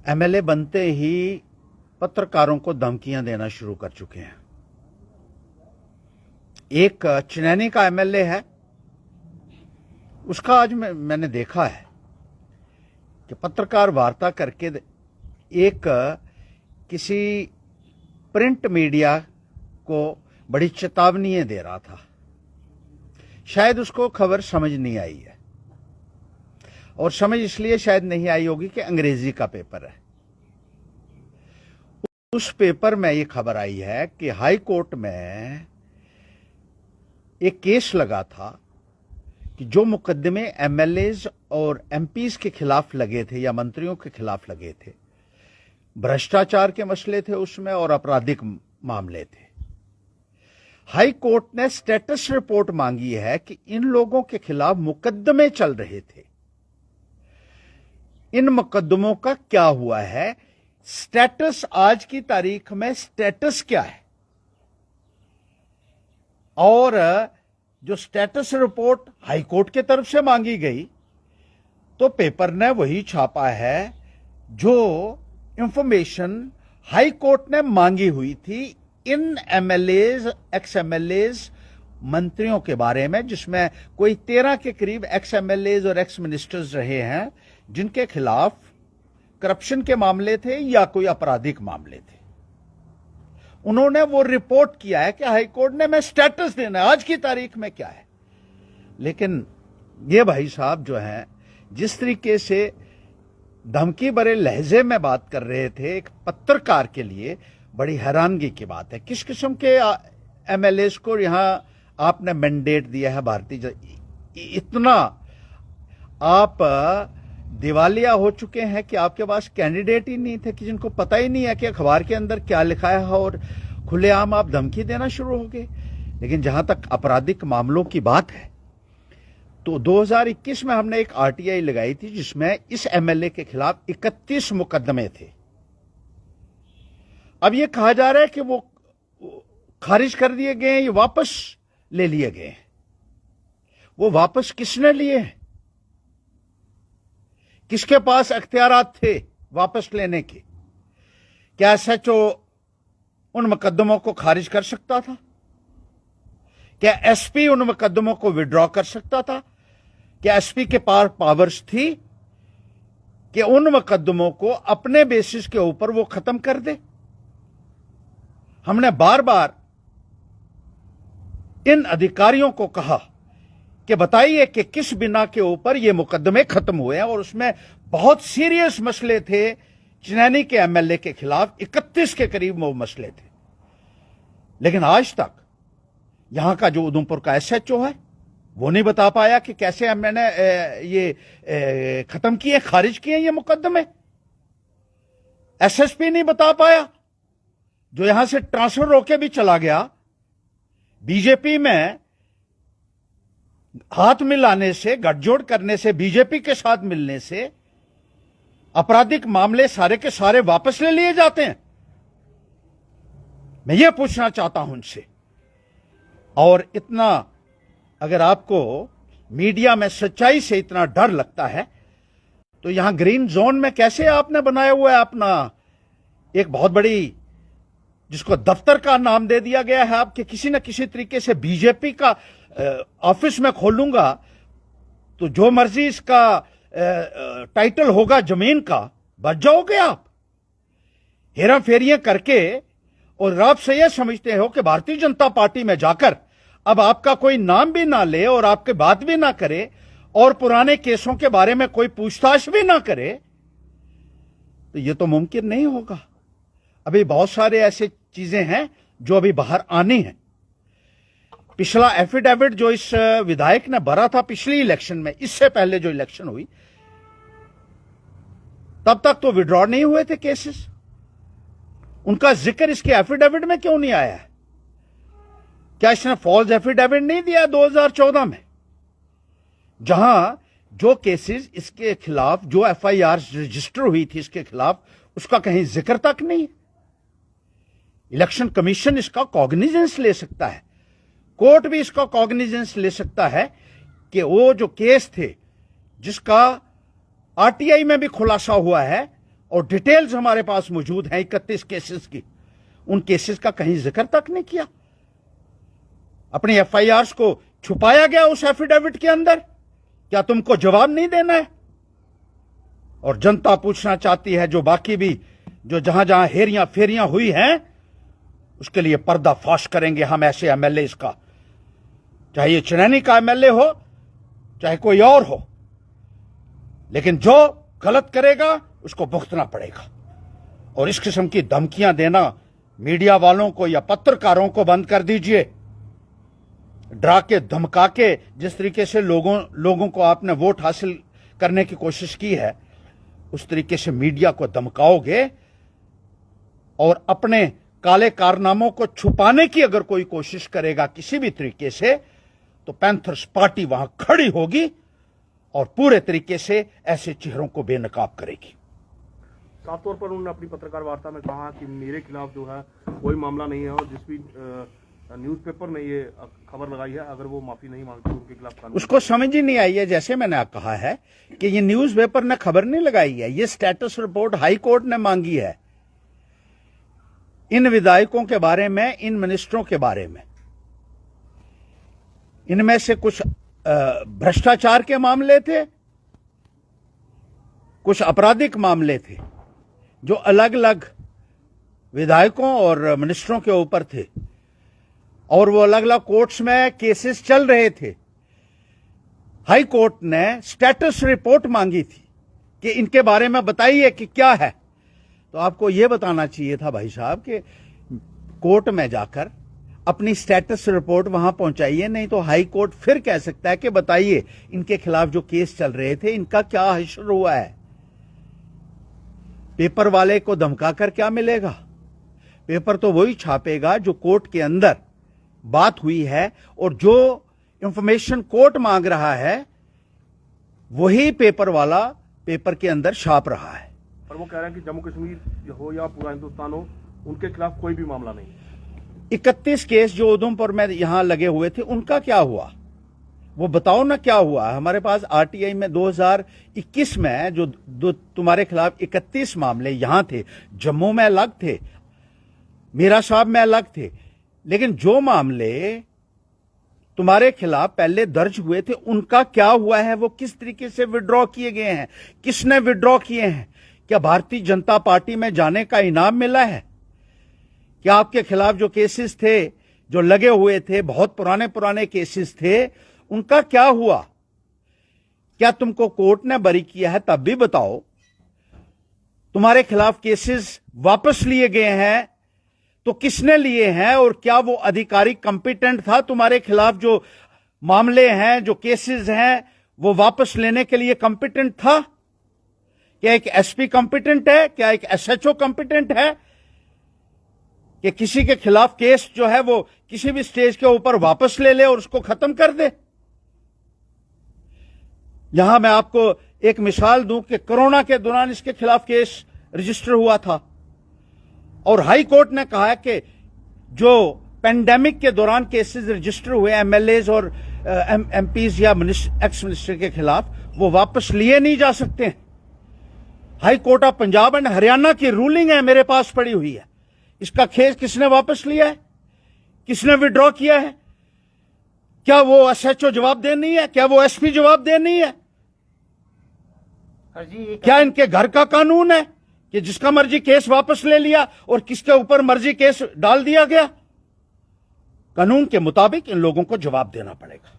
MLA बनते ही पत्रकारों को धमकियां देना शुरू कर चुके हैं। एक चिनैनी का एमएलए है, उसका आज मैंने देखा है कि पत्रकार वार्ता करके एक किसी प्रिंट मीडिया को बड़ी चेतावनी दे रहा था। शायद उसको खबर समझ नहीं आई है, और समझ इसलिए शायद नहीं आई होगी कि अंग्रेजी का पेपर है। उस पेपर में यह खबर आई है कि हाई कोर्ट में एक केस लगा था कि जो मुकदमे एमएलएज और एमपीज के खिलाफ लगे थे या मंत्रियों के खिलाफ लगे थे, भ्रष्टाचार के मसले थे उसमें और आपराधिक मामले थे। हाई कोर्ट ने स्टेटस रिपोर्ट मांगी है कि इन लोगों के खिलाफ मुकदमे चल रहे थे, इन मुकदमों का क्या हुआ है, स्टेटस आज की तारीख में स्टेटस क्या है। और जो स्टेटस रिपोर्ट हाई कोर्ट की तरफ से मांगी गई, तो पेपर ने वही छापा है जो इंफॉर्मेशन हाई कोर्ट ने मांगी हुई थी इन एमएलएज, एक्स एमएलएज, मंत्रियों के बारे में, जिसमें कोई 13 के करीब एक्स एमएलएज और एक्स मिनिस्टर्स रहे हैं जिनके खिलाफ करप्शन के मामले थे या कोई आपराधिक मामले थे। उन्होंने वो रिपोर्ट किया है कि हाई कोर्ट ने मैं स्टेटस देना है आज की तारीख में क्या है। लेकिन ये भाई साहब जो हैं, जिस तरीके से धमकी भरे लहजे में बात कर रहे थे, एक पत्रकार के लिए बड़ी हैरानगी की बात है। किस किस्म के एमएलएस को यहां आपने मैंडेट दिया है भारतीय इतना आप दिवालिया हो चुके हैं कि आपके पास कैंडिडेट ही नहीं थे, कि जिनको पता ही नहीं है कि अखबार के अंदर क्या लिखा है, और खुलेआम आप धमकी देना शुरू हो गए। लेकिन जहां तक आपराधिक मामलों की बात है, तो 2021 में हमने एक आरटीआई लगाई थी जिसमें इस एमएलए के खिलाफ 31 मुकदमे थे। अब यह कहा जा रहा है कि वो खारिज कर दिए गए हैं, ये वापस ले लिए गए हैं। वो वापस किसने लिए हैं? किसके पास अख्तियारात थे वापस लेने के? क्या एसएचओ उन मुकदमों को खारिज कर सकता था? क्या एसपी उन मुकदमों को विड्रॉ कर सकता था? क्या एसपी के पास पावर्स थी कि उन मुकदमों को अपने बेसिस के ऊपर वो खत्म कर दे? हमने बार बार इन अधिकारियों को कहा कि बताइए कि किस बिना के ऊपर ये मुकदमे खत्म हुए हैं, और उसमें बहुत सीरियस मसले थे। चिनैनी के एमएलए के खिलाफ 31 के करीब वो मसले थे। लेकिन आज तक यहां का जो उधमपुर का एसएचओ है वो नहीं बता पाया कि कैसे मैंने ये खत्म किए, खारिज किए ये मुकदमे। एसएसपी नहीं बता पाया, जो यहां से ट्रांसफर होके भी चला गया। बीजेपी में हाथ मिलाने से, गठजोड़ करने से, बीजेपी के साथ मिलने से आपराधिक मामले सारे के सारे वापस ले लिए जाते हैं। मैं ये पूछना चाहता हूं उनसे। और इतना अगर आपको मीडिया में सच्चाई से इतना डर लगता है, तो यहां ग्रीन जोन में कैसे आपने बनाया हुआ है अपना एक बहुत बड़ी, जिसको दफ्तर का नाम दे दिया गया है आपके, किसी न किसी तरीके से बीजेपी का ऑफिस में खोलूंगा तो जो मर्जी इसका टाइटल होगा जमीन का, बच जाओगे आप हेरा फेरियां करके। और आप से यह समझते हो कि भारतीय जनता पार्टी में जाकर अब आपका कोई नाम भी ना ले और आपके बात भी ना करे और पुराने केसों के बारे में कोई पूछताछ भी ना करे, तो यह तो मुमकिन नहीं होगा। अभी बहुत सारे ऐसे चीजें हैं जो अभी बाहर आनी हैं। पिछला एफिडेविट जो इस विधायक ने भरा था पिछली इलेक्शन में, इससे पहले जो इलेक्शन हुई, तब तक तो विड्रॉ नहीं हुए थे केसेस। उनका जिक्र इसके एफिडेविट में क्यों नहीं आया है? क्या इसने फॉल्स एफिडेविट नहीं दिया 2014 में, जहां जो केसेस इसके खिलाफ, जो एफआईआर रजिस्टर हुई थी इसके खिलाफ, उसका कहीं जिक्र तक नहीं है। इलेक्शन कमीशन इसका कॉग्निजेंस ले सकता है, कोर्ट भी इसका कॉग्निजेंस ले सकता है कि वो जो केस थे जिसका आरटीआई में भी खुलासा हुआ है और डिटेल्स हमारे पास मौजूद हैं 31 केसेस की। उन केसेस का कहीं जिक्र तक नहीं किया। अपनी एफआईआर्स को छुपाया गया उस एफिडेविट के अंदर। क्या तुमको जवाब नहीं देना है? और जनता पूछना चाहती है, जो बाकी भी जो जहां जहां हेरियां फेरियां हुई हैं, उसके लिए पर्दाफाश करेंगे हम ऐसे एमएलए का, चाहे ये चनैनी का एमएलए हो चाहे कोई और हो, लेकिन जो गलत करेगा उसको भुगतना पड़ेगा। और इस किस्म की धमकियां देना मीडिया वालों को या पत्रकारों को बंद कर दीजिए। डरा के धमका के जिस तरीके से लोगों को आपने वोट हासिल करने की कोशिश की है, उस तरीके से मीडिया को धमकाओगे और अपने काले कारनामों को छुपाने की अगर कोई कोशिश करेगा किसी भी तरीके से, तो पैंथर्स पार्टी वहां खड़ी होगी और पूरे तरीके से ऐसे चेहरों को बेनकाब करेगी। साफ तौर पर उन्होंने अपनी पत्रकार वार्ता में कहा कि मेरे खिलाफ जो है कोई मामला नहीं है, और जिस भी न्यूज़पेपर ने ये खबर लगाई है, अगर वो माफी नहीं मांगते उनके खिलाफ कानून। उसको समझ ही नहीं आई है। जैसे मैंने कहा है कि ये न्यूज़पेपर ने खबर नहीं लगाई है, ये स्टेटस रिपोर्ट हाई कोर्ट ने मांगी है इन विधायकों के बारे में, इन मिनिस्टरों के बारे में। इनमें से कुछ भ्रष्टाचार के मामले थे, कुछ आपराधिक मामले थे जो अलग अलग विधायकों और मिनिस्टरों के ऊपर थे, और वो अलग अलग कोर्ट्स में केसेस चल रहे थे। हाई कोर्ट ने स्टेटस रिपोर्ट मांगी थी कि इनके बारे में बताइए कि क्या है। तो आपको यह बताना चाहिए था भाई साहब कि कोर्ट में जाकर अपनी स्टेटस रिपोर्ट वहां पहुंचाइए, नहीं तो हाई कोर्ट फिर कह सकता है कि बताइए इनके खिलाफ जो केस चल रहे थे इनका क्या हश्र हुआ है। पेपर वाले को धमकाकर क्या मिलेगा? पेपर तो वही छापेगा जो कोर्ट के अंदर बात हुई है, और जो इंफॉर्मेशन कोर्ट मांग रहा है वही पेपर वाला पेपर के अंदर छाप रहा है। पर वो कह रहे हैं कि जम्मू कश्मीर हो या पूरा हिंदुस्तान हो, उनके खिलाफ कोई भी मामला नहीं। 31 केस जो उधमपुर में यहां लगे हुए थे, उनका क्या हुआ? वो बताओ ना क्या हुआ। हमारे पास आरटीआई में 2021 में जो तुम्हारे खिलाफ 31 मामले यहां थे, जम्मू में अलग थे, मीरा साहब में अलग थे, लेकिन जो मामले तुम्हारे खिलाफ पहले दर्ज हुए थे उनका क्या हुआ है? वो किस तरीके से विड्रॉ किए गए हैं? किसने विड्रॉ किए हैं? क्या भारतीय जनता पार्टी में जाने का इनाम मिला है? क्या आपके खिलाफ जो केसेस थे जो लगे हुए थे, बहुत पुराने केसेस थे, उनका क्या हुआ? क्या तुमको कोर्ट ने बरी किया है? तब भी बताओ। तुम्हारे खिलाफ केसेस वापस लिए गए हैं तो किसने लिए हैं, और क्या वो अधिकारी कंपिटेंट था? तुम्हारे खिलाफ जो मामले हैं, जो केसेस हैं, वो वापस लेने के लिए कंपिटेंट था? क्या एक एसपी कंपिटेंट है? क्या एक एसएचओ कंपिटेंट है कि किसी के खिलाफ केस जो है वो किसी भी स्टेज के ऊपर वापस ले ले और उसको खत्म कर दे? यहां मैं आपको एक मिसाल दूं कि कोरोना के दौरान इसके खिलाफ केस रजिस्टर हुआ था, और हाई कोर्ट ने कहा कि जो पेंडेमिक के दौरान केसेस रजिस्टर हुए एमएलएज और एमपीज या एक्स मिनिस्टर के खिलाफ, वो वापस लिए नहीं जा सकते। High court of Punjab and Haryana की रूलिंग है, मेरे पास पड़ी हुई है। इसका केस किसने वापस लिया है? किसने विड्रॉ किया है? क्या वो एसएचओ जवाब दे नहीं है? क्या वो एसपी जवाब दे नहीं है? क्या इनके घर का कानून है कि जिसका मर्जी केस वापस ले लिया और किसके ऊपर मर्जी केस डाल दिया गया? कानून के मुताबिक इन लोगों को जवाब देना पड़ेगा।